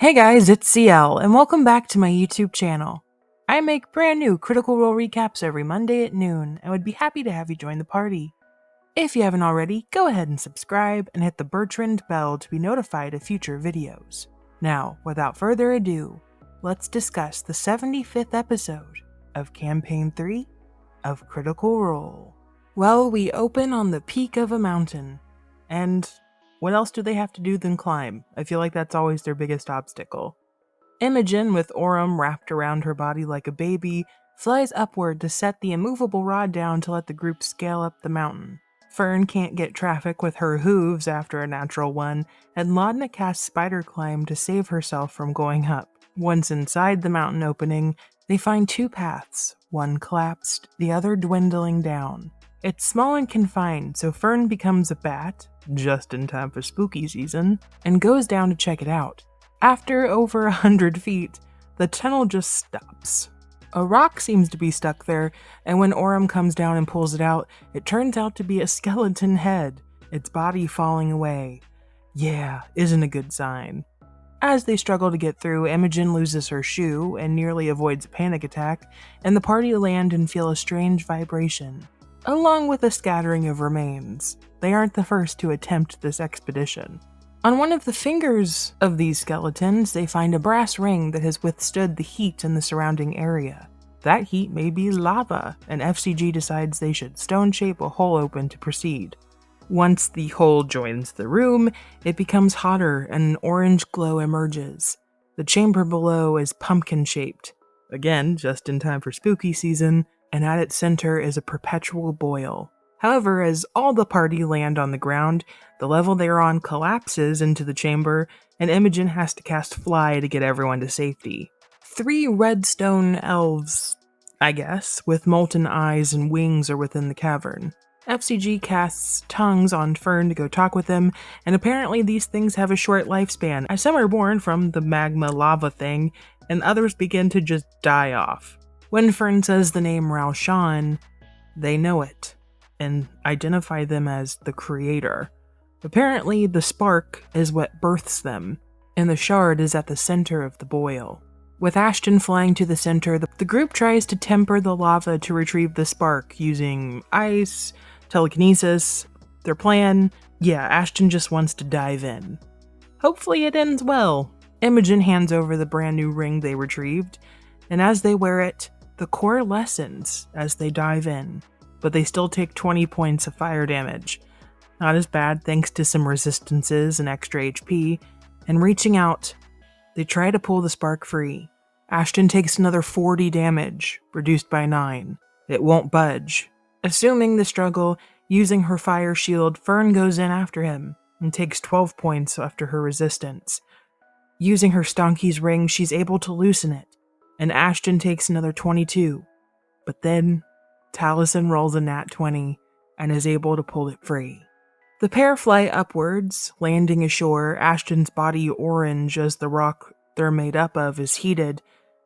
Hey guys, it's CL, and welcome back to my YouTube channel. I make brand new Critical Role recaps every Monday at noon, and would be happy to have you join the party. If you haven't already, go ahead and subscribe and hit the Bertrand bell to be notified of future videos. Now, without further ado, let's discuss the 75th episode of Campaign 3 of Critical Role. Well, we open on the peak of a mountain, and what else do they have to do than climb? I feel like that's always their biggest obstacle. Imogen, with Orem wrapped around her body like a baby, flies upward to set the immovable rod down to let the group scale up the mountain. Fearne can't get traffic with her hooves after a natural one, and Laudna casts Spider Climb to save herself from going up. Once inside the mountain opening, they find two paths, one collapsed, the other dwindling down. It's small and confined, so Fearne becomes a bat, just in time for spooky season, and goes down to check it out. After over 100 feet, the tunnel just stops. A rock seems to be stuck there, and when Orem comes down and pulls it out, it turns out to be a skeleton head, its body falling away. Yeah, isn't a good sign. As they struggle to get through, Imogen loses her shoe and nearly avoids a panic attack, and the party land and feel a strange vibration, along with a scattering of remains. They aren't the first to attempt this expedition. On one of the fingers of these skeletons, they find a brass ring that has withstood the heat in the surrounding area. That heat may be lava, and FCG decides they should stone shape a hole open to proceed. Once the hole joins the room, it becomes hotter and an orange glow emerges. The chamber below is pumpkin-shaped, again just in time for spooky season, and at its center is a perpetual boil. However, as all the party land on the ground, the level they are on collapses into the chamber, and Imogen has to cast Fly to get everyone to safety. 3 redstone elves, I guess, with molten eyes and wings are within the cavern. FCG casts tongues on Fearne to go talk with them, and apparently these things have a short lifespan, as some are born from the magma lava thing, and others begin to just die off. When Fearne says the name Raushan, they know it, and identify them as the creator. Apparently, the spark is what births them, and the shard is at the center of the boil. With Ashton flying to the center, the group tries to temper the lava to retrieve the spark using ice, telekinesis. Their plan? Yeah, Ashton just wants to dive in. Hopefully it ends well. Imogen hands over the brand new ring they retrieved, and as they wear it, the core lessens as they dive in, but they still take 20 points of fire damage. Not as bad thanks to some resistances and extra HP, and reaching out, they try to pull the spark free. Ashton takes another 40 damage, reduced by 9. It won't budge. Assuming the struggle, using her fire shield, Fearne goes in after him, and takes 12 points after her resistance. Using her Stonky's ring, she's able to loosen it, and Ashton takes another 22. But then, Taliesin rolls a nat 20, and is able to pull it free. The pair fly upwards, landing ashore. Ashton's body orange as the rock they're made up of is heated,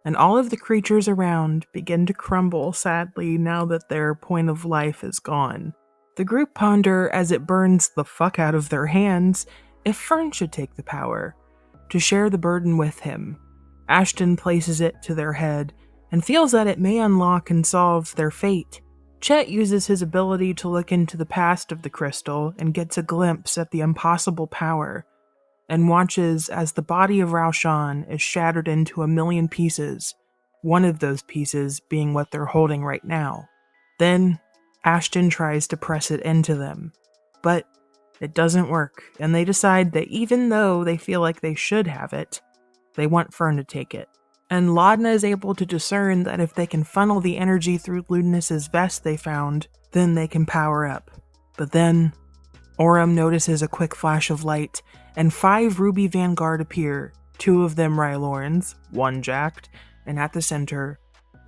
and all of the creatures around begin to crumble sadly now that their point of life is gone. The group ponder as it burns the fuck out of their hands if Fearne should take the power, to share the burden with him. Ashton places it to their head, and feels that it may unlock and solve their fate. Chet uses his ability to look into the past of the crystal and gets a glimpse at the impossible power, and watches as the body of Raushan is shattered into a million pieces, one of those pieces being what they're holding right now. Then, Ashton tries to press it into them, but it doesn't work, and they decide that even though they feel like they should have it, they want Fearne to take it. And Laudna is able to discern that if they can funnel the energy through Ludinus's vest they found, then they can power up. But then, Orem notices a quick flash of light, and 5 Ruby Vanguard appear, 2 of them Rylorns, 1 jacked, and at the center,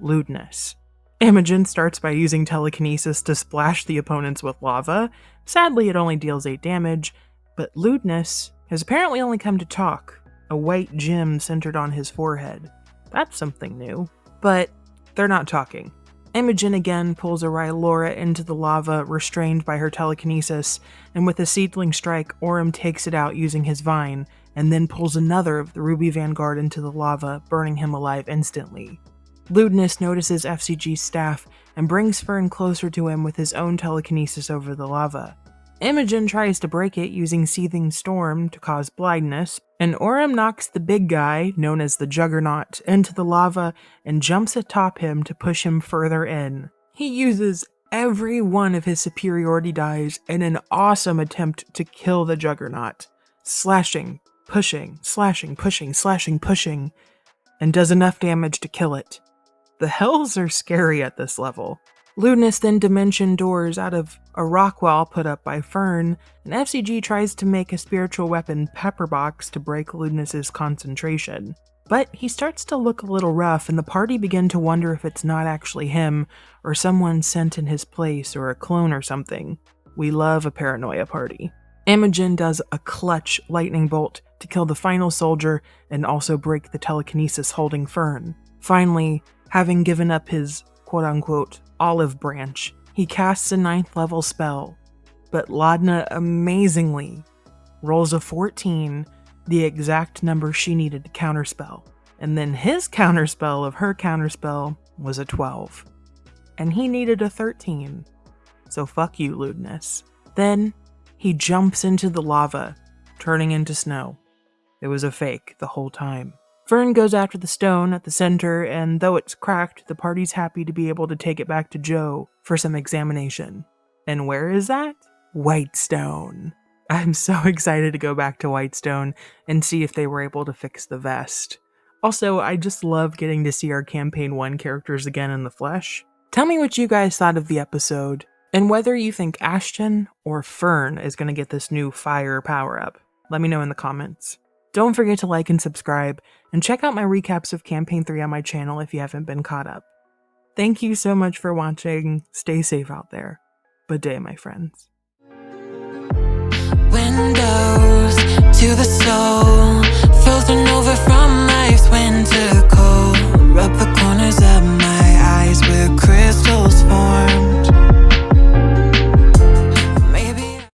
Ludinus. Imogen starts by using telekinesis to splash the opponents with lava. Sadly, it only deals 8 damage, but Ludinus has apparently only come to talk, a white gem centered on his forehead. That's something new. But they're not talking. Imogen again pulls a Rylora into the lava, restrained by her telekinesis, and with a seedling strike, Orem takes it out using his vine, and then pulls another of the Ruby Vanguard into the lava, burning him alive instantly. Ludinus notices FCG's staff and brings Fearne closer to him with his own telekinesis over the lava. Imogen tries to break it using Seething Storm to cause blindness, and Orym knocks the big guy, known as the Juggernaut, into the lava and jumps atop him to push him further in. He uses every one of his superiority dies in an awesome attempt to kill the Juggernaut, slashing, pushing, slashing, pushing, slashing, pushing, and does enough damage to kill it. The hells are scary at this level. Ludinus then dimension doors out of a rock wall put up by Fearne, and FCG tries to make a spiritual weapon pepper box to break Ludinus's concentration. But he starts to look a little rough, and the party begin to wonder if it's not actually him, or someone sent in his place, or a clone or something. We love a paranoia party. Imogen does a clutch lightning bolt to kill the final soldier and also break the telekinesis holding Fearne. Finally, having given up his quote-unquote olive branch, he casts a 9th level spell, but Laudna amazingly rolls a 14, the exact number she needed to counterspell, and then his counterspell of her counterspell was a 12, and he needed a 13, so fuck you, Ludinus. Then he jumps into the lava, turning into snow. It was a fake the whole time. Fearne goes after the stone at the center, and though it's cracked, the party's happy to be able to take it back to Joe for some examination. And where is that? Whitestone. I'm so excited to go back to Whitestone and see if they were able to fix the vest. Also, I just love getting to see our Campaign 1 characters again in the flesh. Tell me what you guys thought of the episode, and whether you think Ashton or Fearne is going to get this new fire power-up. Let me know in the comments. Don't forget to like and subscribe, and check out my recaps of Campaign 3 on my channel if you haven't been caught up. Thank you so much for watching. Stay safe out there. Good day, my friends.